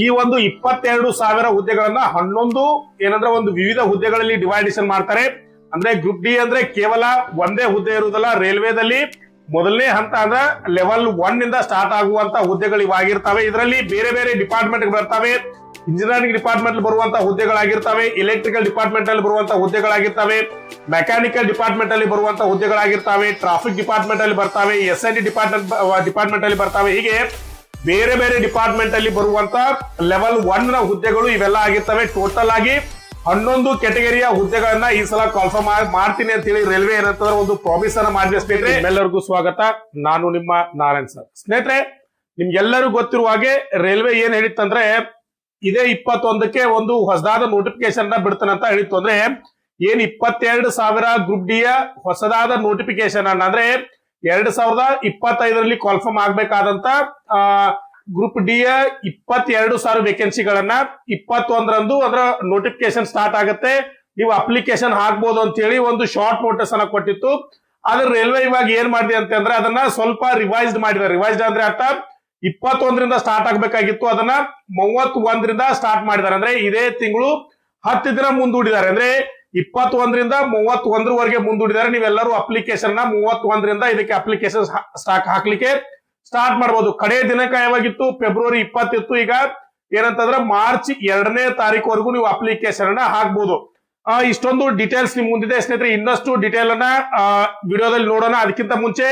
ಈ ಒಂದು 22,000 ಹುದ್ದೆಗಳನ್ನ 11 ಏನಂದ್ರೆ ಒಂದು ವಿವಿಧ ಹುದ್ದೆಗಳಲ್ಲಿ ಡಿವೈಡೇಷನ್ ಮಾಡ್ತಾರೆ. ಅಂದ್ರೆ ಗ್ರೂಪ್ ಡಿ ಅಂದ್ರೆ ಕೇವಲ ಒಂದೇ ಹುದ್ದೆ ಇರುವುದಲ್ಲ, ರೈಲ್ವೆದಲ್ಲಿ ಮೊದಲನೇ ಹಂತ ಅಂದ್ರೆ ಲೆವೆಲ್ 1 ಇಂದ ಸ್ಟಾರ್ಟ್ ಆಗುವಂತ ಹುದ್ದೆಗಳು ಇವಾಗಿರ್ತವೆ. ಇದರಲ್ಲಿ ಬೇರೆ ಬೇರೆ ಡಿಪಾರ್ಟ್ಮೆಂಟ್ ಬರ್ತವೆ. ಇಂಜಿನಿಯರಿಂಗ್ ಡಿಪಾರ್ಟ್ಮೆಂಟ್ ಬರುವಂತ ಹುದ್ದೆಗಳಾಗಿರ್ತವೆ, ಎಲೆಕ್ಟ್ರಿಕಲ್ ಡಿಪಾರ್ಟ್ಮೆಂಟ್ ಅಲ್ಲಿ ಬರುವಂತ ಹುದ್ದೆಗಳಾಗಿರ್ತವೆ, ಮೆಕ್ಯಾನಿಕಲ್ ಡಿಪಾರ್ಟ್ಮೆಂಟ್ ಅಲ್ಲಿ ಬರುವಂತ ಹುದ್ದೆಗಳಾಗಿರ್ತವೆ, ಟ್ರಾಫಿಕ್ ಡಿಪಾರ್ಟ್ಮೆಂಟ್ ಅಲ್ಲಿ ಬರ್ತವೆ, SID ಡಿಪಾರ್ಟ್ಮೆಂಟ್ ಅಲ್ಲಿ ಬರ್ತವೆ. ಹೀಗೆ ಬೇರೆ ಬೇರೆ ಡಿಪಾರ್ಟ್ಮೆಂಟ್ ಅಲ್ಲಿ ಬರುವಂತ ಲೆವೆಲ್ 1 ನ ಹುದ್ದೆಗಳು ಇವೆಲ್ಲ ಆಗಿರ್ತವೆ. ಟೋಟಲ್ ಆಗಿ 11 ಕೆಟಗರಿಯ ಹುದ್ದೆಗಳನ್ನ ಈ ಸಲ ಕಾಲ್ಫರ್ಮ್ ಮಾಡ್ತೀನಿ ಅಂತ ಹೇಳಿ ರೈಲ್ವೆ ಏನಂತಂದ್ರೆ ಒಂದು ಪ್ರಾಮಿಸ್ ಅನ್ನ ಮಾಡಿದೆ. ಸ್ನೇಹಿತರೆ ಎಲ್ಲರಿಗೂ ಸ್ವಾಗತ. ನಾನು ನಿಮ್ಮ ನಾರಾಯಣ್ ಸರ್. ಸ್ನೇಹಿತರೆ ನಿಮ್ಗೆಲ್ಲರೂ ಗೊತ್ತಿರುವ ಹಾಗೆ ರೈಲ್ವೆ ಏನ್ ಹೇಳಿತ್ತಂದ್ರೆ ಇದೇ 21ಕ್ಕೆ ಒಂದು ಹೊಸದಾದ ನೋಟಿಫಿಕೇಶನ್ ಬಿಡ್ತಾನೆ ಅಂತ ಹೇಳಿತ್ತು. ಅಂದ್ರೆ ಏನ್ 22,000 ಗ್ರೂಪ್ ಡಿ ಯ ಹೊಸದಾದ ನೋಟಿಫಿಕೇಶನ್ ಅನ್ನ ಅಂದ್ರೆ 2025ರಲ್ಲಿ ಕಾಲ್ಫರ್ಮ್ ಆಗ್ಬೇಕಾದಂತ ಗ್ರೂಪ್ ಡಿ ಯ 22,000 ವೇಕೆನ್ಸಿಗಳನ್ನ 21ರಂದು ಅದರ ನೋಟಿಫಿಕೇಶನ್ ಸ್ಟಾರ್ಟ್ ಆಗುತ್ತೆ, ನೀವು ಅಪ್ಲಿಕೇಶನ್ ಹಾಕ್ಬೋದು ಅಂತ ಹೇಳಿ ಒಂದು ಶಾರ್ಟ್ ನೋಟಿಸ್ ಅನ್ನ ಕೊಟ್ಟಿತ್ತು. ಆದ್ರೆ ರೈಲ್ವೆ ಇವಾಗ ಏನ್ ಮಾಡಿದೆ ಅಂತಂದ್ರೆ ಅದನ್ನ ಸ್ವಲ್ಪ ರಿವೈಸ್ಡ್ ಮಾಡಿದ್ದಾರೆ. ರಿವೈಸ್ಡ್ ಅಂದ್ರೆ ಅರ್ಥ 21ರಿಂದ ಸ್ಟಾರ್ಟ್ ಆಗ್ಬೇಕಾಗಿತ್ತು, ಅದನ್ನ 31ರಿಂದ ಸ್ಟಾರ್ಟ್ ಮಾಡಿದ್ದಾರೆ. ಅಂದ್ರೆ ಇದೇ ತಿಂಗಳು 10 ದಿನ ಮುಂದೂಡಿದ್ದಾರೆ. ಅಂದ್ರೆ 21ರಿಂದ 31ರವರೆಗೆ ಮುಂದೂಡಿದ್ದಾರೆ. ನೀವೆಲ್ಲರೂ ಅಪ್ಲಿಕೇಶನ್ ನ 31ರಿಂದ ಇದಕ್ಕೆ ಅಪ್ಲಿಕೇಶನ್ ಹಾಕ್ಲಿಕ್ಕೆ ಸ್ಟಾರ್ಟ್ ಮಾಡಬಹುದು. ಕಡೆ ದಿನಾಂಕ ಯಾವಾಗಿತ್ತು? ಫೆಬ್ರವರಿ 20 ಇತ್ತು. ಈಗ ಏನಂತಂದ್ರೆ ಮಾರ್ಚ್ 2ನೇ ತಾರೀಕುವರೆಗೂ ನೀವು ಅಪ್ಲಿಕೇಶನ್ ಅನ್ನ ಹಾಕ್ಬಹುದು. ಇಷ್ಟೊಂದು ಡೀಟೇಲ್ಸ್ ನಿಮ್ ಮುಂದಿದೆ ಸ್ನೇಹಿತರೆ. ಇನ್ನಷ್ಟು ಡೀಟೇಲ್ ಅನ್ನ ವಿಡಿಯೋದಲ್ಲಿ ನೋಡೋಣ. ಅದಕ್ಕಿಂತ ಮುಂಚೆ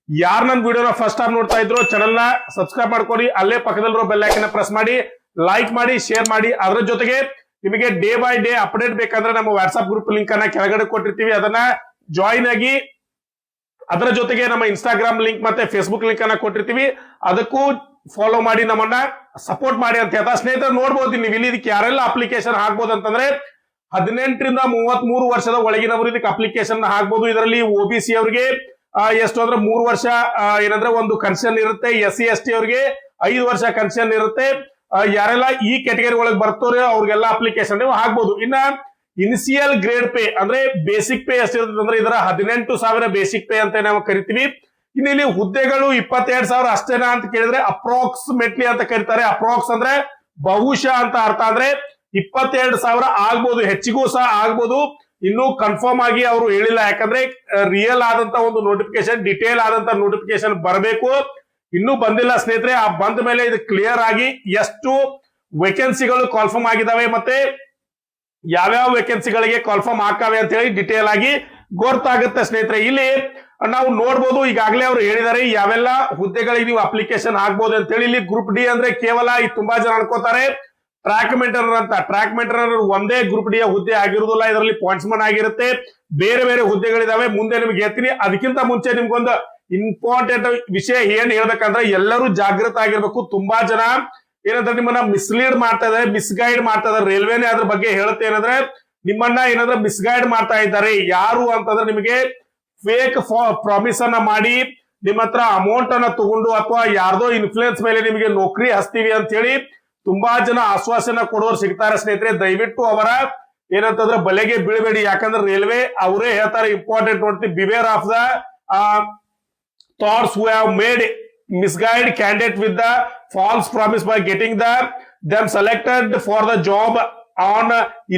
ಯಾರು ನನ್ನ ವಿಡಿಯೋನ ಫಸ್ಟ್ ಟೈಮ್ ನೋಡ್ತಾ ಇದ್ರು ಚಾನಲ್ ನ ಸಬ್ಸ್ಕ್ರೈಬ್ ಮಾಡ್ಕೊಳ್ಳಿ, ಅಲ್ಲೇ ಪಕ್ಕದಲ್ಲಿರೋ ಬೆಲ್ ಐಕನ್ ಪ್ರೆಸ್ ಮಾಡಿ, ಲೈಕ್ ಮಾಡಿ, ಶೇರ್ ಮಾಡಿ. ಅದರ ಜೊತೆಗೆ ನಿಮಗೆ ಡೇ ಬೈ ಡೇ ಅಪ್ಡೇಟ್ ಬೇಕಂದ್ರೆ ನಮ್ಮ ವಾಟ್ಸ್ಆಪ್ ಗ್ರೂಪ್ ಲಿಂಕ್ ಅನ್ನ ಕೆಳಗಡೆ ಕೊಟ್ಟಿರ್ತೀವಿ, ಅದನ್ನ ಜಾಯಿನ್ ಆಗಿ. ಅದರ ಜೊತೆಗೆ ನಮ್ಮ ಇನ್ಸ್ಟಾಗ್ರಾಮ್ ಲಿಂಕ್ ಮತ್ತೆ ಫೇಸ್ಬುಕ್ ಲಿಂಕ್ ಅನ್ನ ಕೊಟ್ಟಿರ್ತೀವಿ, ಅದಕ್ಕೂ ಫಾಲೋ ಮಾಡಿ, ನಮ್ಮನ್ನ ಸಪೋರ್ಟ್ ಮಾಡಿ ಅಂತ ಹೇಳ್ತಾ ಸ್ನೇಹಿತರೆ ನೋಡ್ಬೋದು. ನೀವು ಇಲ್ಲಿ ಇದಕ್ಕೆ ಯಾರೆಲ್ಲ ಅಪ್ಲಿಕೇಶನ್ ಹಾಕ್ಬೋದು ಅಂತಂದ್ರೆ 18ರಿಂದ 33 ವರ್ಷದ ಒಳಗಿನವರು ಇದಕ್ಕೆ ಅಪ್ಲಿಕೇಶನ್ ಹಾಕ್ಬೋದು. ಇದರಲ್ಲಿ OBC ಅವರಿಗೆ ಎಷ್ಟು ಅಂದ್ರೆ 3 ವರ್ಷ ಏನಂದ್ರೆ ಒಂದು ಕನ್ಸೆಷನ್ ಇರುತ್ತೆ. SC ST ಅವರಿಗೆ 5 ವರ್ಷ ಕನ್ಸೆಷನ್ ಇರುತ್ತೆ. ಯಾರೆಲ್ಲ ಈ ಕ್ಯಾಟಗರಿ ಒಳಗೆ ಬರ್ತಾರೆ ಅವ್ರಿಗೆಲ್ಲ ಅಪ್ಲಿಕೇಶನ್ ನೀವು ಹಾಕ್ಬೋದು. ಇನ್ನ ಇನಿಷಿಯಲ್ ಗ್ರೇಡ್ ಪೇ ಅಂದ್ರೆ ಬೇಸಿಕ್ ಪೇ ಎಷ್ಟಿರುತ್ತೆ ಅಂದ್ರೆ ಇದರ 18,000 ಬೇಸಿಕ್ ಪೇ ಅಂತ ನಾವು ಕರಿತೀವಿ. ಇನ್ನು ಇಲ್ಲಿ ಹುದ್ದೆಗಳು 22,000 ಅಷ್ಟೇನಾ ಅಂತ ಕೇಳಿದ್ರೆ ಅಪ್ರಾಕ್ಸಿಮೇಟ್ಲಿ ಅಂತ ಕರೀತಾರೆ. ಅಪ್ರಾಕ್ಸ್ ಅಂದ್ರೆ ಬಹುಶಃ ಅಂತ ಅರ್ಥ. ಅಂದ್ರೆ 22,000 ಆಗ್ಬೋದು, ಹೆಚ್ಚಿಗೂ ಸಹ ಆಗ್ಬೋದು. ಇನ್ನು ಕನ್ಫರ್ಮ್ ಆಗಿ ಅವರು ಹೇಳಿಲ್ಲ, ಯಾಕಂದ್ರೆ ರಿಯಲ್ ಆದಂತ ಒಂದು ನೋಟಿಫಿಕೇಶನ್, ಡಿಟೇಲ್ ಆದಂತ ನೋಟಿಫಿಕೇಶನ್ ಬರಬೇಕು. ಇನ್ನೂ ಬಂದಿಲ್ಲ ಸ್ನೇಹಿತರೆ. ಆ ಬಂದ ಮೇಲೆ ಇದು ಕ್ಲಿಯರ್ ಆಗಿ ಎಷ್ಟು ವೇಕೆನ್ಸಿಗಳು ಕಾಲ್ಫರ್ಮ್ ಆಗಿದಾವೆ ಮತ್ತೆ ಯಾವ್ಯಾವ ವೇಕೆನ್ಸಿಗಳಿಗೆ ಕಾಲ್ಫರ್ಮ್ ಹಾಕಾವೆ ಅಂತ ಹೇಳಿ ಡಿಟೇಲ್ ಆಗಿ ಗೊತ್ತಾಗುತ್ತೆ ಸ್ನೇಹಿತರೆ. ಇಲ್ಲಿ ನಾವು ನೋಡ್ಬೋದು, ಈಗಾಗಲೇ ಅವರು ಹೇಳಿದ್ದಾರೆ ಯಾವೆಲ್ಲ ಹುದ್ದೆಗಳಿಗೆ ನೀವು ಅಪ್ಲಿಕೇಶನ್ ಹಾಕ್ಬೋದು ಅಂತ ಹೇಳಿ. ಇಲ್ಲಿ ಗ್ರೂಪ್ ಡಿ ಅಂದ್ರೆ ಕೇವಲ ತುಂಬಾ ಜನ ಅನ್ಕೋತಾರೆ ಟ್ರ್ಯಾಕ್ ಮೇಂಟೈನರ್ ಅಂತ. ಟ್ರ್ಯಾಕ್ ಮೇಂಟೈನರ್ ಒಂದೇ ಗ್ರೂಪ್ ಡಿ ಯ ಹುದ್ದೆ ಆಗಿರುವುದಿಲ್ಲ, ಇದರಲ್ಲಿ ಪಾಯಿಂಟ್ಸ್ಮನ್ ಆಗಿರುತ್ತೆ, ಬೇರೆ ಬೇರೆ ಹುದ್ದೆಗಳಿದಾವೆ, ಮುಂದೆ ನಿಮ್ಗೆ ಹೇಳ್ತೀನಿ. ಅದಕ್ಕಿಂತ ಮುಂಚೆ ನಿಮ್ಗೊಂದು ಇಂಪಾರ್ಟೆಂಟ್ ವಿಷಯ ಏನ್ ಹೇಳ್ಬೇಕಂದ್ರೆ ಎಲ್ಲರೂ ಜಾಗೃತ ಆಗಿರ್ಬೇಕು. ತುಂಬಾ ಜನ ಏನಂದ್ರೆ ನಿಮ್ಮನ್ನ ಮಿಸ್ಲೀಡ್ ಮಾಡ್ತಾ ಇದಾರೆ, ಮಿಸ್ಗೈಡ್ ಮಾಡ್ತಾ ಇದಾರೆ. ರೈಲ್ವೆನೇ ಅದ್ರ ಬಗ್ಗೆ ಹೇಳುತ್ತೆ ಏನಂದ್ರೆ ನಿಮ್ಮನ್ನ ಏನಂದ್ರೆ ಮಿಸ್ಗೈಡ್ ಮಾಡ್ತಾ ಇದ್ದಾರೆ. ಯಾರು ಅಂತಂದ್ರೆ ನಿಮಗೆ ಫೇಕ್ ಪ್ರಾಮಿಸ್ ಅನ್ನ ಮಾಡಿ ನಿಮ್ಮ ಹತ್ರ ಅಮೌಂಟ್ ಅನ್ನ ತಗೊಂಡು ಅಥವಾ ಯಾರ್ದೋ ಇನ್ಫ್ಲೂಯೆನ್ಸ್ ಮೇಲೆ ನಿಮಗೆ ನೌಕರಿ ಹಚ್ತೀವಿ ಅಂತ ಹೇಳಿ ತುಂಬಾ ಜನ ಆಶ್ವಾಸನ ಕೊಡೋರು ಸಿಗ್ತಾರೆ ಸ್ನೇಹಿತರೆ. ದಯವಿಟ್ಟು ಅವರ ಏನಂತಂದ್ರೆ ಬಲೆಗೆ ಬೀಳಬೇಡಿ. ಯಾಕಂದ್ರೆ ರೈಲ್ವೆ ಅವರೇ ಹೇಳ್ತಾರೆ ಇಂಪಾರ್ಟೆಂಟ್ ನೋಡ್ತೀವಿ, beware of the thoughts who have made misguide candidate with the false promise by getting them selected for the job on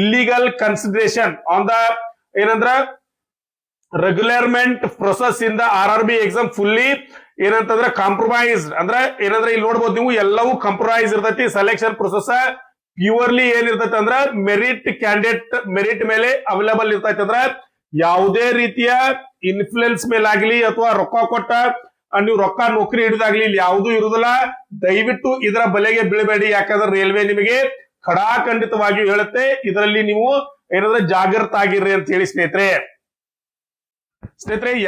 illegal consideration on the ಏನಂದ್ರ recruitment process in the RRB exam fully ಏನಂತಂದ್ರೆ compromised. ಅಂದ್ರೆ ಏನಂದ್ರೆ ಇಲ್ಲಿ ನೋಡ್ಬೋದು ನೀವು ಎಲ್ಲವೂ compromise ಇರ್ತೈತಿ. Selection process purely ಏನಿರ್ತೈತಿ ಅಂದ್ರೆ ಮೆರಿಟ್ ಕ್ಯಾಂಡಿಡೇಟ್ ಮೆರಿಟ್ ಮೇಲೆ ಅವೈಲೇಬಲ್ ಇರ್ತೈತಿ. ಅಂದ್ರೆ ಯಾವುದೇ ರೀತಿಯ ಇನ್ಫ್ಲುಯೆನ್ಸ್ ಮೇಲಾಗ್ಲಿ ಅಥವಾ ರೊಕ್ಕ ಕೊಟ್ಟ ನೀವು ರೊಕ್ಕ ನೌಕರಿ ಹಿಡಿದಾಗ್ಲಿ ಇಲ್ಲಿ ಯಾವುದೂ ಇರುವುದಿಲ್ಲ. ದಯವಿಟ್ಟು ಇದರ ಬಲೆಗೆ ಬೀಳಬೇಡಿ. ಯಾಕಂದ್ರೆ ರೈಲ್ವೆ ನಿಮಗೆ ಖಡಾಖಂಡಿತವಾಗಿಯೂ ಹೇಳುತ್ತೆ, ಇದರಲ್ಲಿ ನೀವು ಏನಂದ್ರೆ ಜಾಗೃತ ಆಗಿರ್ರಿ ಅಂತ ಹೇಳಿ ಸ್ನೇಹಿತರೆ.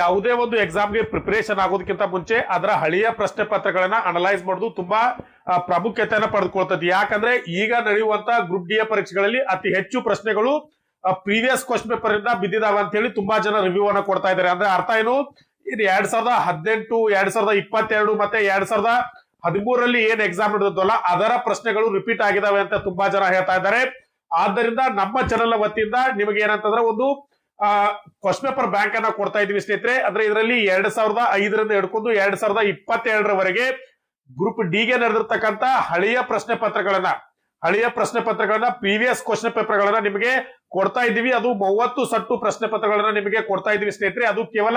ಯಾವುದೇ ಒಂದು ಎಕ್ಸಾಮ್ಗೆ ಪ್ರಿಪರೇಷನ್ ಆಗೋದಕ್ಕಿಂತ ಮುಂಚೆ ಅದರ ಹಳೆಯ ಪ್ರಶ್ನೆ ಪತ್ರಗಳನ್ನ ಅನಲೈಸ್ ಮಾಡೋದು ತುಂಬಾ ಪ್ರಾಮುಖ್ಯತೆಯನ್ನ ಪಡೆದುಕೊಳ್ತದೆ. ಯಾಕಂದ್ರೆ ಈಗ ನಡೆಯುವಂತ ಗ್ರೂಪ್ ಡಿ ಪರೀಕ್ಷೆಗಳಲ್ಲಿ ಅತಿ ಹೆಚ್ಚು ಪ್ರಶ್ನೆಗಳು ಪ್ರೀವಿಯಸ್ ಕ್ವಶನ್ ಪೇಪರ್ ಇಂದ ಬಿದ್ದಿದಾವ ಅಂತ ಹೇಳಿ ತುಂಬಾ ಜನ ರಿವ್ಯೂ ಅನ್ನ ಕೊಡ್ತಾ ಇದ್ದಾರೆ. ಅಂದ್ರೆ ಅರ್ಥ ಏನು, 2018, 2022 ಮತ್ತೆ 2013ರಲ್ಲಿ ಏನ್ ಎಕ್ಸಾಮ್ ನಡೆದಲ್ಲ ಅದರ ಪ್ರಶ್ನೆಗಳು ರಿಪೀಟ್ ಆಗಿದಾವೆ ಅಂತ ತುಂಬಾ ಜನ ಹೇಳ್ತಾ ಇದ್ದಾರೆ. ಆದ್ದರಿಂದ ನಮ್ಮ ಚಾನೆಲ್ ವತಿಯಿಂದ ನಿಮಗೆ ಏನಂತಂದ್ರೆ ಒಂದು ಕ್ವಶನ್ ಪೇಪರ್ ಬ್ಯಾಂಕ್ ಅನ್ನ ಕೊಡ್ತಾ ಇದೀವಿ ಸ್ನೇಹಿತರೆ. ಅಂದ್ರೆ ಇದರಲ್ಲಿ 2005ರಿಂದ ಹಿಡ್ಕೊಂಡು 2022ರವರೆಗೆ ಗ್ರೂಪ್ ಡಿ ಗೆ ನಡೆದಿರ್ತಕ್ಕಂತ ಹಳೆಯ ಪ್ರಶ್ನೆ ಪತ್ರಗಳನ್ನ ಪ್ರೀವಿಯಸ್ ಕ್ವಶನ್ ಪೇಪರ್ ಗಳನ್ನ ನಿಮಗೆ ಕೊಡ್ತಾ ಇದ್ದೀವಿ. ಅದು 30 ಸಟ್ಟು ಪ್ರಶ್ನೆ ಪತ್ರಗಳನ್ನ ನಿಮಗೆ ಕೊಡ್ತಾ ಇದೀವಿ ಸ್ನೇಹಿತರೆ. ಅದು ಕೇವಲ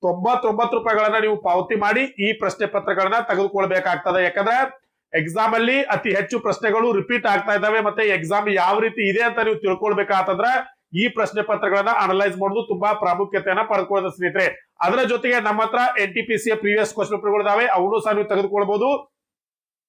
99 ರೂಪಾಯಿಗಳನ್ನ ನೀವು ಪಾವತಿ ಮಾಡಿ ಈ ಪ್ರಶ್ನೆ ಪತ್ರಗಳನ್ನ ತೆಗೆದುಕೊಳ್ಬೇಕಾಗ್ತದೆ. ಯಾಕಂದ್ರೆ ಎಕ್ಸಾಮ್ ಅಲ್ಲಿ ಅತಿ ಹೆಚ್ಚು ಪ್ರಶ್ನೆಗಳು ರಿಪೀಟ್ ಆಗ್ತಾ ಇದಾವೆ. ಮತ್ತೆ ಎಕ್ಸಾಮ್ ಯಾವ ರೀತಿ ಇದೆ ಅಂತ ನೀವು ತಿಳ್ಕೊಳ್ಬೇಕಾತಂದ್ರ ಈ ಪ್ರಶ್ನೆ ಪತ್ರಗಳನ್ನ ಅನಲೈಸ್ ಮಾಡೋದು ತುಂಬಾ ಪ್ರಾಮುಖ್ಯತೆಯನ್ನ ಪಡೆದುಕೊಳ್ಳೋದು ಸ್ನೇಹಿತರೆ. ಅದರ ಜೊತೆಗೆ ನಮ್ಮ ಹತ್ರ NTPC ಪ್ರೀವಿಯಸ್ ಕ್ವಶನ್ ಪೇಪರ್ಗಳು ಇದಾವೆ, ಅವನು ಸಹ ನೀವು ತೆಗೆದುಕೊಳ್ಬಹುದು.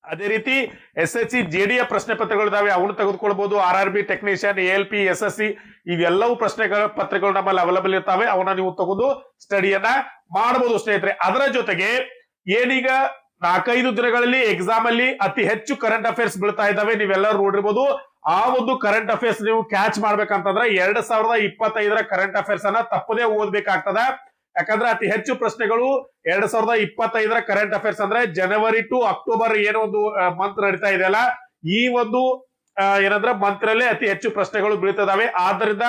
ಅದೇ ರೀತಿ SSC JD ಪ್ರಶ್ನೆ ಪತ್ರಗಳಿದಾವೆ, ಅವನು ತೆಗೆದುಕೊಳ್ಬಹುದು. RRB ಟೆಕ್ನಿಷಿಯನ್, ALP, SSC ಇವೆಲ್ಲವೂ ಪ್ರಶ್ನೆಗಳ ಪತ್ರಗಳು ನಮ್ಮಲ್ಲಿ ಅವೈಲಬಲ್ ಇರ್ತಾವೆ. ಅವನ್ನ ನೀವು ತಗೊಂಡು ಸ್ಟಡಿಯನ್ನ ಮಾಡಬಹುದು ಸ್ನೇಹಿತರೆ. ಅದರ ಜೊತೆಗೆ ಏನೀಗ 4-5 ದಿನಗಳಲ್ಲಿ ಎಕ್ಸಾಮ್ ಅಲ್ಲಿ ಅತಿ ಹೆಚ್ಚು ಕರೆಂಟ್ ಅಫೇರ್ಸ್ ಬೀಳ್ತಾ ಇದ್ದಾವೆ, ನೀವೆಲ್ಲರೂ ನೋಡಿರ್ಬೋದು. ಆ ಒಂದು ಕರೆಂಟ್ ಅಫೇರ್ಸ್ ನೀವು ಕ್ಯಾಚ್ ಮಾಡ್ಬೇಕಂತಂದ್ರೆ 2025 ಕರೆಂಟ್ ಅಫೇರ್ಸ್ ಅನ್ನ ತಪ್ಪದೇ ಓದ್ಬೇಕಾಗ್ತದ. ಯಾಕಂದ್ರೆ ಅತಿ ಹೆಚ್ಚು ಪ್ರಶ್ನೆಗಳು 2025 ಕರೆಂಟ್ ಅಫೇರ್ಸ್ ಅಂದ್ರೆ ಜನವರಿ ಟು ಅಕ್ಟೋಬರ್ ಏನೋ ಒಂದು ಮಂತ್ ನಡೀತಾ ಇದೆಯಲ್ಲ, ಈ ಒಂದು ಏನಂದ್ರೆ ಮಂತ್ ನಲ್ಲಿ ಅತಿ ಹೆಚ್ಚು ಪ್ರಶ್ನೆಗಳು ಬೀಳ್ತಿದಾವೆ. ಆದ್ರಿಂದ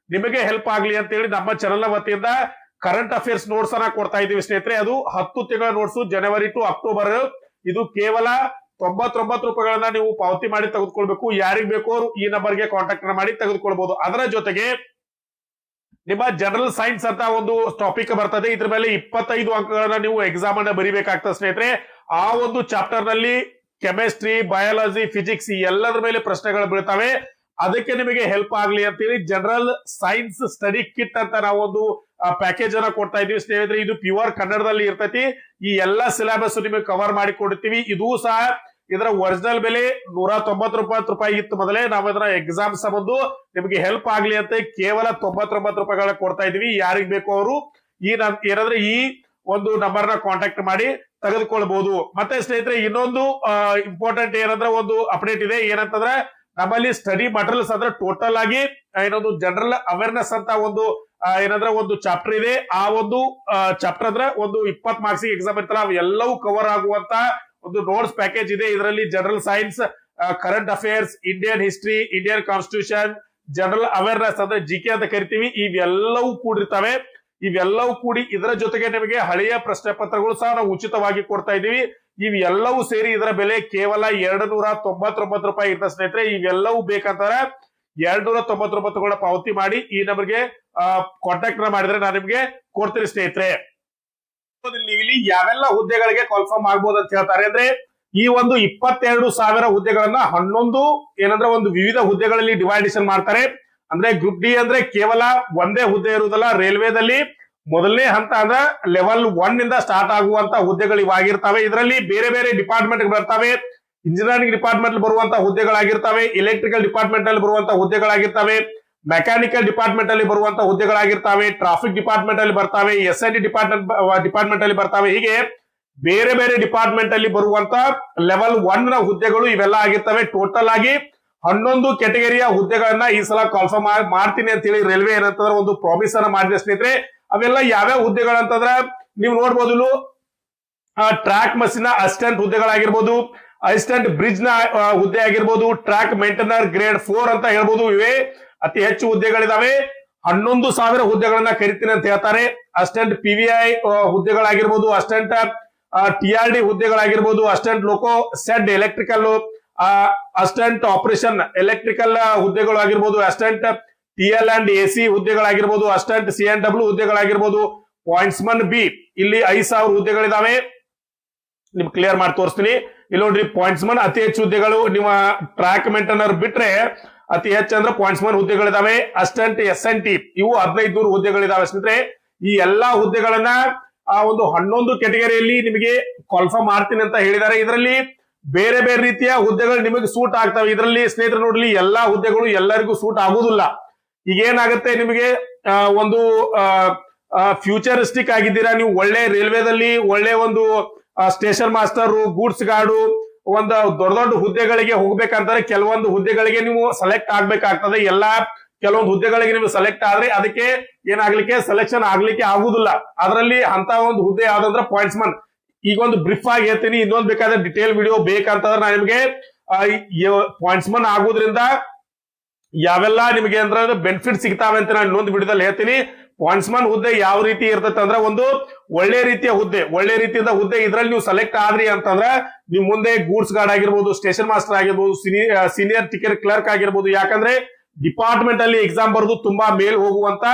ನಿಮಗೆ ಹೆಲ್ಪ್ ಆಗ್ಲಿ ಅಂತ ಹೇಳಿ ನಮ್ಮ ಚಾನೆಲ್ ವತಿಯಿಂದ ಕರೆಂಟ್ ಅಫೇರ್ಸ್ ನೋಟ್ಸ್ ಅನ್ನ ಕೊಡ್ತಾ ಇದೀವಿ ಸ್ನೇಹಿತರೆ. ಅದು 10 ತಿಂಗಳ ನೋಟ್ಸ್ ಜನವರಿ ಟು ಅಕ್ಟೋಬರ್. ಇದು ಕೇವಲ 99 ರೂಪಾಯಿಗಳನ್ನ ನೀವು ಪಾವತಿ ಮಾಡಿ ತೆಗೆದುಕೊಳ್ಬೇಕು. ಯಾರಿಗ್ ಬೇಕು ಅವರು ಈ ನಂಬರ್ಗೆ ಕಾಂಟ್ಯಾಕ್ಟ್ ಮಾಡಿ ತೆಗೆದುಕೊಳ್ಬಹುದು. ಅದರ ಜೊತೆಗೆ ನಿಮ್ಮ ಜನರಲ್ ಸೈನ್ಸ್ ಅಂತ ಒಂದು ಟಾಪಿಕ್ ಬರ್ತದೆ, ಇದ್ರ ಮೇಲೆ 25 ಅಂಕಗಳನ್ನ ನೀವು ಎಕ್ಸಾಮ್ ಅನ್ನ ಬರಿಬೇಕಾಗ್ತದೆ ಸ್ನೇಹಿತರೆ. ಆ ಒಂದು ಚಾಪ್ಟರ್ ನಲ್ಲಿ ಕೆಮಿಸ್ಟ್ರಿ, ಬಯಾಲಜಿ, ಫಿಸಿಕ್ಸ್ ಎಲ್ಲದ್ರ ಮೇಲೆ ಪ್ರಶ್ನೆಗಳು ಬೀಳ್ತವೆ. ಅದಕ್ಕೆ ನಿಮಗೆ ಹೆಲ್ಪ್ ಆಗ್ಲಿ ಅಂತೇಳಿ ಜನರಲ್ ಸೈನ್ಸ್ ಸ್ಟಡಿ ಕಿಟ್ ಅಂತ ನಾವು ಒಂದು ಪ್ಯಾಕೇಜ್ ಅನ್ನ ಕೊಡ್ತಾ ಇದೀವಿ ಸ್ನೇಹಿತರೆ. ಇದು ಪ್ಯೂರ್ ಕನ್ನಡದಲ್ಲಿ ಇರ್ತೈತಿ. ಈ ಎಲ್ಲಾ ಸಿಲೆಬಸ್ ನಿಮಗೆ ಕವರ್ ಮಾಡಿ ಕೊಡ್ತೀವಿ. ಇದು ಸಹ ಇದರ ಒರಿಜಿನಲ್ ಬೆಲೆ 199 ರೂಪಾಯಿ ಇತ್ತು ಮೊದಲೇ. ನಾವು ಇದರ ಎಕ್ಸಾಮ್ಸ್ ಬಂದು ನಿಮಗೆ ಹೆಲ್ಪ್ ಆಗ್ಲಿ ಅಂತ ಕೇವಲ 99 ರೂಪಾಯಿಗಳ ಕೊಡ್ತಾ ಇದೀವಿ. ಯಾರಿಗ್ ಬೇಕು ಅವರು ಏನಾದ್ರೆ ಈ ಒಂದು ನಂಬರ್ ನ ಕಾಂಟ್ಯಾಕ್ಟ್ ಮಾಡಿ ತೆಗೆದುಕೊಳ್ಬಹುದು. ಮತ್ತೆ ಸ್ನೇಹಿತರೆ ಇನ್ನೊಂದು ಇಂಪಾರ್ಟೆಂಟ್ ಏನಂದ್ರೆ ಒಂದು ಅಪ್ಡೇಟ್ ಇದೆ. ಏನಂತಂದ್ರೆ ನಮ್ಮಲ್ಲಿ ಸ್ಟಡಿ ಮಟೀರಿಯಲ್ಸ್ ಅಂದ್ರೆ ಟೋಟಲ್ ಆಗಿ ಏನೊಂದು ಜನರಲ್ ಅವೇರ್ನೆಸ್ ಅಂತ ಒಂದು ಏನಂದ್ರೆ ಒಂದು ಚಾಪ್ಟರ್ ಇದೆ. ಆ ಒಂದು ಚಾಪ್ಟರ್ ಅಂದ್ರೆ ಒಂದು 20 ಮಾರ್ಕ್ಸ್ ಎಕ್ಸಾಮ್ ಇರ್ತಲ್ಲ, ಅವು ಎಲ್ಲವೂ ಕವರ್ ಆಗುವಂತ ಒಂದು ನೋಟ್ಸ್ ಪ್ಯಾಕೇಜ್ ಇದೆ. ಇದರಲ್ಲಿ general science, current affairs, Indian history, Indian constitution, general awareness ಅಂದ್ರೆ GK ಅಂತ ಕರಿತೀವಿ, ಇವೆಲ್ಲವೂ ಕೂಡಿರ್ತವೆ. ಇವೆಲ್ಲವೂ ಕೂಡಿ ಇದರ ಜೊತೆಗೆ ನಿಮಗೆ ಹಳೆಯ ಪ್ರಶ್ನೆ ಪತ್ರಗಳು ಸಹ ನಾವು ಉಚಿತವಾಗಿ ಕೊಡ್ತಾ ಇದೀವಿ. ಇವೆಲ್ಲವೂ ಸೇರಿ ಇದರ ಬೆಲೆ ಕೇವಲ 299 ರೂಪಾಯಿ ಇರ್ತದೆ ಸ್ನೇಹಿತರೆ. ಇವೆಲ್ಲವೂ ಬೇಕಂತಾರೆ 299 ಪಾವತಿ ಮಾಡಿ ಈ ನಂಬರ್ಗೆ ಕಾಂಟ್ಯಾಕ್ಟ್ ಮಾಡಿದ್ರೆ ನಾನು ನಿಮ್ಗೆ ಕೊಡ್ತೀನಿ ಸ್ನೇಹಿತರೆ. ನೀವು ಇಲ್ಲಿ ಯಾವೆಲ್ಲ ಹುದ್ದೆಗಳಿಗೆ ಕಾಲ್ಫಾರ್ಮ್ ಆಗ್ಬೋದು ಅಂತ ಹೇಳ್ತಾರೆ ಅಂದ್ರೆ, ಈ ಒಂದು 22,000 ಹುದ್ದೆಗಳನ್ನ 11 ಏನಂದ್ರೆ ಒಂದು ವಿವಿಧ ಹುದ್ದೆಗಳಲ್ಲಿ ಡಿವೈಡೇಷನ್ ಮಾಡ್ತಾರೆ. ಅಂದ್ರೆ ಗ್ರೂಪ್ ಡಿ ಅಂದ್ರೆ ಕೇವಲ ಒಂದೇ ಹುದ್ದೆ ಇರುವುದಲ್ಲ, ರೈಲ್ವೆದಲ್ಲಿ ಮೊದಲನೇ ಹಂತ ಅಂದ್ರೆ ಲೆವೆಲ್ 1 ಇಂದ ಸ್ಟಾರ್ಟ್ ಆಗುವಂತ ಹುದ್ದೆಗಳು ಇವಾಗಿರ್ತವೆ. ಇದರಲ್ಲಿ ಬೇರೆ ಬೇರೆ ಡಿಪಾರ್ಟ್ಮೆಂಟ್ ಬರ್ತವೆ. ಇಂಜಿನಿಯರಿಂಗ್ ಡಿಪಾರ್ಟ್ಮೆಂಟ್ ಬರುವಂತ ಹುದ್ದೆಗಳಾಗಿರ್ತವೆ, ಎಲೆಕ್ಟ್ರಿಕಲ್ ಡಿಪಾರ್ಟ್ಮೆಂಟ್ ಅಲ್ಲಿ ಬರುವಂತ ಹುದ್ದೆಗಳಾಗಿರ್ತವೆ, ಮೆಕ್ಯಾನಿಕಲ್ ಡಿಪಾರ್ಟ್ಮೆಂಟ್ ಅಲ್ಲಿ ಬರುವಂತ ಹುದ್ದೆಗಳಾಗಿರ್ತವೆ, ಟ್ರಾಫಿಕ್ ಡಿಪಾರ್ಟ್ಮೆಂಟ್ ಅಲ್ಲಿ ಬರ್ತವೆ, SND ಡಿಪಾರ್ಟ್ಮೆಂಟ್ ಅಲ್ಲಿ ಬರ್ತವೆ. ಹೀಗೆ ಬೇರೆ ಬೇರೆ ಡಿಪಾರ್ಟ್ಮೆಂಟ್ ಅಲ್ಲಿ ಬರುವಂತ ಲೆವೆಲ್ 1 ನ ಹುದ್ದೆಗಳು ಇವೆಲ್ಲ ಆಗಿರ್ತವೆ. ಟೋಟಲ್ ಆಗಿ 11 ಕೆಟಗರಿಯ ಹುದ್ದೆಗಳನ್ನ ಈ ಸಲ ಕಾಲ್ಫಾರ್ಮ್ ಮಾಡ್ತೀನಿ ಅಂತ ಹೇಳಿ ರೈಲ್ವೆ ಏನಂತಂದ್ರೆ ಒಂದು ಪ್ರಾಮಿಸ್ ಅನ್ನ ಮಾಡಿದೆ ಸ್ನೇಹಿತರೆ. ಅವೆಲ್ಲ ಯಾವ್ಯಾವ ಹುದ್ದೆಗಳಂತಂದ್ರೆ ನೀವು ನೋಡ್ಬೋದು, ಟ್ರ್ಯಾಕ್ ಮಷಿನ್ ಅಸಿಸ್ಟೆಂಟ್ ಹುದ್ದೆಗಳಾಗಿರ್ಬೋದು, ಅಸಿಸ್ಟೆಂಟ್ ಬ್ರಿಡ್ಜ್ ನ ಹುದ್ದೆ ಆಗಿರ್ಬೋದು, ಟ್ರ್ಯಾಕ್ ಮೇಂಟೈನರ್ ಗ್ರೇಡ್ 4 ಅಂತ ಹೇಳ್ಬೋದು. ಇವೇ ಅತಿ ಹೆಚ್ಚು ಹುದ್ದೆಗಳಿದಾವೆ. 11,000 ಹುದ್ದೆಗಳನ್ನ ಕರಿತೀನಿ ಅಂತ ಹೇಳ್ತಾರೆ. ಅಸಿಸ್ಟೆಂಟ್ PVI ಹುದ್ದೆಗಳಾಗಿರ್ಬೋದು, ಅಸಿಸ್ಟೆಂಟ್ TRD ಹುದ್ದೆಗಳಾಗಿರ್ಬೋದು, assistant loco shed electrical, assistant operation electrical ಹುದ್ದೆಗಳು ಆಗಿರ್ಬೋದು, ಅಸಿಸ್ಟೆಂಟ್ TL and AC ಹುದ್ದೆಗಳಾಗಿರ್ಬೋದು, ಅಸಿಸ್ಟೆಂಟ್ CNW ಹುದ್ದೆಗಳಾಗಿರ್ಬೋದು, ಪಾಯಿಂಟ್ಸ್ಮನ್ B ಇಲ್ಲಿ 5,000 ಹುದ್ದೆಗಳಿದಾವೆ. ನಿಮ್ಗೆ ಕ್ಲಿಯರ್ ಮಾಡಿ ತೋರಿಸ್ತೀನಿ. ಇಲ್ಲಿ ನೋಡ್ರಿ, ಪಾಯಿಂಟ್ಸ್ಮನ್ ಅತಿ ಹೆಚ್ಚು ಹುದ್ದೆಗಳು. ನಿಮ್ಮ ಟ್ರ್ಯಾಕ್ ಮೇಂಟೈನರ್ ಬಿಟ್ರೆ ಅತಿ ಹೆಚ್ಚು ಅಂದ್ರೆ ಪಾಯಿಂಟ್ಸ್ಮನ್ ಹುದ್ದೆಗಳಿದಾವೆ. ಅಸಿಸ್ಟೆಂಟ್ SNT ಇವು 1500 ಹುದ್ದೆಗಳಿದಾವೆ ಸ್ನೇಹಿತರೆ. ಈ ಎಲ್ಲಾ ಹುದ್ದೆಗಳನ್ನ ಒಂದು 11 ಕೆಟಗರಿಯಲ್ಲಿ ನಿಮಗೆ ಕಾಲ್ಫಾರ್ಮ್ ಮಾಡ್ತೀನಿ ಅಂತ ಹೇಳಿದ್ದಾರೆ. ಇದರಲ್ಲಿ ಬೇರೆ ಬೇರೆ ರೀತಿಯ ಹುದ್ದೆಗಳು ನಿಮಗೆ ಸೂಟ್ ಆಗ್ತವೆ. ಇದರಲ್ಲಿ ಸ್ನೇಹಿತರೆ ನೋಡ್ಲಿ, ಎಲ್ಲಾ ಹುದ್ದೆಗಳು ಎಲ್ಲರಿಗೂ ಸೂಟ್ ಆಗುದಿಲ್ಲ. ಈಗ ಏನಾಗುತ್ತೆ, ನಿಮಗೆ ಒಂದು ಫ್ಯೂಚರಿಸ್ಟಿಕ್ ಆಗಿದ್ದೀರಾ ನೀವು, ಒಳ್ಳೆ ರೈಲ್ವೆದಲ್ಲಿ ಒಳ್ಳೆ ಒಂದು ಸ್ಟೇಷನ್ ಮಾಸ್ಟರ್, ಗೂಡ್ಸ್ ಗಾರ್ಡು, ಒಂದು ದೊಡ್ಡ ದೊಡ್ಡ ಹುದ್ದೆಗಳಿಗೆ ಹೋಗ್ಬೇಕಂತಾರೆ. ಕೆಲವೊಂದು ಹುದ್ದೆಗಳಿಗೆ ನೀವು ಸೆಲೆಕ್ಟ್ ಆಗ್ಬೇಕಾಗ್ತದೆ. ಕೆಲವೊಂದು ಹುದ್ದೆಗಳಿಗೆ ನೀವು ಸೆಲೆಕ್ಟ್ ಆದ್ರೆ ಅದಕ್ಕೆ ಏನಾಗ್ಲಿಕ್ಕೆ ಸೆಲೆಕ್ಷನ್ ಆಗ್ಲಿಕ್ಕೆ ಆಗುದಿಲ್ಲ. ಅದರಲ್ಲಿ ಅಂತ ಒಂದು ಹುದ್ದೆ ಯಾವ್ದಂದ್ರೆ ಪಾಯಿಂಟ್ಸ್ಮನ್. ಈಗ ಒಂದು ಬ್ರೀಫ್ ಆಗಿ ಹೇಳ್ತೀನಿ, ಇನ್ನೊಂದು ಬೇಕಾದ್ರೆ ಡಿಟೇಲ್ ವಿಡಿಯೋ ಬೇಕಂತಂದ್ರೆ ನಾನು ನಿಮಗೆ ಪಾಯಿಂಟ್ಸ್ಮನ್ ಆಗೋದ್ರಿಂದ ಯಾವೆಲ್ಲ ನಿಮಗೆ ಅಂದ್ರೆ ಬೆನಿಫಿಟ್ ಸಿಗ್ತಾವೆ ಅಂತ ನಾನು ಇನ್ನೊಂದು ವಿಡಿಯೋದಲ್ಲಿ ಹೇಳ್ತೀನಿ. ಪಾಯಿಂಟ್ಸ್ಮನ್ ಹುದ್ದೆ ಯಾವ ರೀತಿ ಇರ್ತೈತೆ ಅಂದ್ರೆ ಒಂದು ಒಳ್ಳೆ ರೀತಿಯ ಹುದ್ದೆ ಇದ್ರಲ್ಲಿ ನೀವು ಸೆಲೆಕ್ಟ್ ಆದ್ರಿ ಅಂತಂದ್ರೆ ನೀವು ಮುಂದೆ ಗೂಡ್ಸ್ ಗಾರ್ಡ್ ಆಗಿರ್ಬೋದು, ಸ್ಟೇಷನ್ ಮಾಸ್ಟರ್ ಆಗಿರ್ಬೋದು, ಸೀನಿಯರ್ ಟಿಕೆಟ್ ಕ್ಲರ್ಕ್ ಆಗಿರ್ಬೋದು. ಯಾಕಂದ್ರೆ ಡಿಪಾರ್ಟ್ಮೆಂಟ್ ಅಲ್ಲಿ ಎಕ್ಸಾಮ್ ಬರೆದು ತುಂಬಾ ಮೇಲ್ ಹೋಗುವಂತ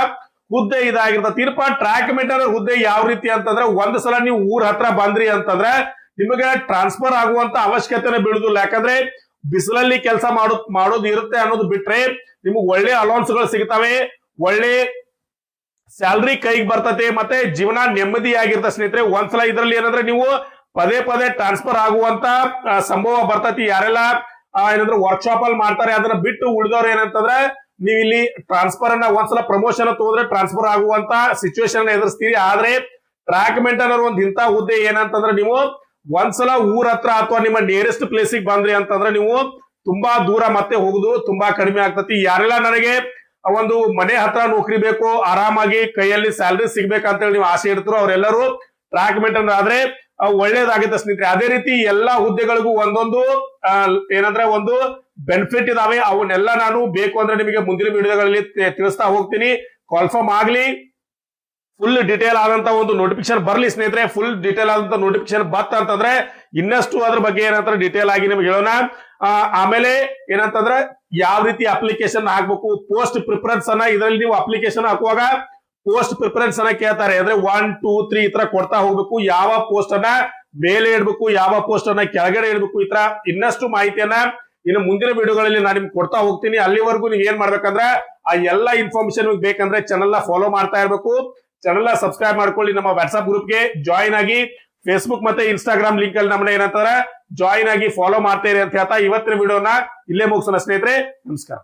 ಹುದ್ದೆ ಇದಾಗಿರ್ತದೆ. ತೀರ್ಪ ಟ್ರ್ಯಾಕ್ ಮೇಂಟೈನರ್ ಹುದ್ದೆ ಯಾವ ರೀತಿ ಅಂತಂದ್ರೆ ಒಂದ್ ಸಲ ನೀವು ಊರ್ ಹತ್ರ ಬಂದ್ರಿ ಅಂತಂದ್ರೆ ನಿಮಗೆ ಟ್ರಾನ್ಸ್ಫರ್ ಆಗುವಂತ ಅವಶ್ಯಕತೆನೇ ಬೀಳುದಿಲ್ಲ. ಯಾಕಂದ್ರೆ ಬಿಸಿಲಲ್ಲಿ ಕೆಲಸ ಮಾಡೋದು ಇರುತ್ತೆ ಅನ್ನೋದು ಬಿಟ್ರೆ ನಿಮ್ಗೆ ಒಳ್ಳೆ ಅಲೌನ್ಸ್ ಗಳು ಸಿಗ್ತವೆ, ಒಳ್ಳೆ ಸ್ಯಾಲ್ರಿ ಕೈಗೆ ಬರ್ತತೆ, ಮತ್ತೆ ಜೀವನ ನೆಮ್ಮದಿಯಾಗಿರ್ತ ಸ್ನೇಹಿತರೆ. ಒಂದ್ಸಲ ಇದ್ರಲ್ಲಿ ಏನಂದ್ರೆ ನೀವು ಪದೇ ಪದೇ ಟ್ರಾನ್ಸ್ಫರ್ ಆಗುವಂತ ಸಂಭವ ಬರ್ತತಿ. ಯಾರೆಲ್ಲ ಏನಂದ್ರೆ ವರ್ಕ್ಶಾಪ್ ಅಲ್ಲಿ ಮಾಡ್ತಾರೆ ಅದನ್ನ ಬಿಟ್ಟು ಉಳಿದವ್ರು ಏನಂತಂದ್ರೆ ನೀವು ಇಲ್ಲಿ ಟ್ರಾನ್ಸ್ಫರ್ ಅನ್ನ ಒಂದ್ಸಲ ಪ್ರಮೋಷನ್ ತಗೋದ್ರೆ ಟ್ರಾನ್ಸ್ಫರ್ ಆಗುವಂತ ಸಿಚುವೇಶನ್ ಎದುರಿಸ್ತೀರಿ. ಆದ್ರೆ ಟ್ರ್ಯಾಕ್ ಮೇಂಟೈನರ್ ಒಂದ್ ಇಂತ ಹುದ್ದೆ ಏನಂತಂದ್ರೆ ನೀವು ಒಂದ್ಸಲ ಊರ್ ಹತ್ರ ಅಥವಾ ನಿಮ್ಮ ನಿಯರೆಸ್ಟ್ ಪ್ಲೇಸ್ ಬಂದ್ರಿ ಅಂತಂದ್ರೆ ನೀವು ತುಂಬಾ ದೂರ ಮತ್ತೆ ಹೋಗುದು ತುಂಬಾ ಕಡಿಮೆ ಆಗ್ತತಿ. ಯಾರೆಲ್ಲ ನನಗೆ ಒಂದು ಮನೆ ಹತ್ರ ನೌಕರಿ ಬೇಕು, ಆರಾಮಾಗಿ ಕೈಯಲ್ಲಿ ಸ್ಯಾಲರಿ ಸಿಗ್ಬೇಕಂತ ಹೇಳಿ ನೀವು ಆಸೆ ಇಡ್ತಿರೋ ಅವರೆಲ್ಲರೂ ಟ್ರ್ಯಾಕ್ ಮೇಂಟೈನರ್ ಆದ್ರೆ ಒಳ್ಳೇದಾಗುತ್ತೆ ಸ್ನೇಹಿತರೆ. ಅದೇ ರೀತಿ ಎಲ್ಲಾ ಹುದ್ದೆಗಳಿಗೂ ಒಂದೊಂದು ಏನಂದ್ರೆ ಒಂದು ಬೆನಿಫಿಟ್ ಇದಾವೆ. ಅವನ್ನೆಲ್ಲ ನಾನು ಬೇಕು ಅಂದ್ರೆ ನಿಮಗೆ ಮುಂದಿನ ವಿಡಿಯೋಗಳಲ್ಲಿ ತಿಳಿಸ್ತಾ ಹೋಗ್ತೀನಿ. ಕಾಲ್ಫಾರ್ಮ್ ಆಗ್ಲಿ, ಫುಲ್ ಡಿಟೇಲ್ ಆದಂತ ಒಂದು ನೋಟಿಫಿಕೇಶನ್ ಬರ್ಲಿ ಸ್ನೇಹಿತರೆ. ಫುಲ್ ಡಿಟೇಲ್ ಆದಂತ ನೋಟಿಫಿಕೇಶನ್ ಬತ್ತ ಅಂತಂದ್ರೆ ಇನ್ನಷ್ಟು ಅದ್ರ ಬಗ್ಗೆ ಏನಂತಾರೆ ಡಿಟೇಲ್ ಆಗಿ ನಿಮ್ಗೆ ಹೇಳೋಣ. ಆಮೇಲೆ ಏನಂತಂದ್ರೆ ಯಾವ ರೀತಿ ಅಪ್ಲಿಕೇಶನ್ ಹಾಕ್ಬೇಕು, ಪೋಸ್ಟ್ ಪ್ರಿಫರೆನ್ಸ್ ಅನ್ನ ಇದರಲ್ಲಿ ನೀವು ಅಪ್ಲಿಕೇಶನ್ ಹಾಕುವಾಗ ಪೋಸ್ಟ್ ಪ್ರಿಫರೆನ್ಸ್ ಅನ್ನ ಕೇಳ್ತಾರೆ. ಅಂದ್ರೆ 1, 2, 3 ಈ ತರ ಕೊಡ್ತಾ ಹೋಗ್ಬೇಕು. ಯಾವ ಪೋಸ್ಟ್ ಅನ್ನ ಮೇಲೆ ಇಡ್ಬೇಕು, ಯಾವ ಪೋಸ್ಟ್ ಅನ್ನ ಕೆಳಗಡೆ ಇಡ್ಬೇಕು, ಈ ತರ ಇನ್ನಷ್ಟು ಮಾಹಿತಿಯನ್ನ ಇನ್ನು ಮುಂದಿನ ವಿಡಿಯೋಗಳಲ್ಲಿ ನಾನು ನಿಮ್ಗೆ ಕೊಡ್ತಾ ಹೋಗ್ತೀನಿ. ಅಲ್ಲಿವರೆಗೂ ನೀವು ಏನ್ ಮಾಡ್ಬೇಕಂದ್ರೆ ಆ ಎಲ್ಲಾ ಇನ್ಫಾರ್ಮೇಶನ್ ಬೇಕಂದ್ರೆ ಚಾನೆಲ್ ನ ಫಾಲೋ ಮಾಡ್ತಾ ಇರ್ಬೇಕು. ಚಾನೆಲ್ ನ ಸಬ್ಸ್ಕ್ರೈಬ್ ಮಾಡ್ಕೊಳ್ಳಿ. ನಮ್ಮ ವಾಟ್ಸ್ಆಪ್ ಗ್ರೂಪ್ಗೆ ಜಾಯಿನ್ ಆಗಿ, ಫೇಸ್ಬುಕ್ ಮತ್ತೆ ಇನ್ಸ್ಟಾಗ್ರಾಮ್ ಲಿಂಕ್ ಅಲ್ಲಿ ನಮ್ಮನ್ನ ಏನಂತಾರೆ ಜಾಯಿನ್ ಆಗಿ ಫಾಲೋ ಮಾಡ್ತಾ ಇರಿ ಅಂತ ಹೇಳ್ತಾ ಇವತ್ತಿನ ವಿಡಿಯೋನ ಇಲ್ಲೇ ಮುಗಿಸೋಣ ಸ್ನೇಹಿತರೆ. ನಮಸ್ಕಾರ.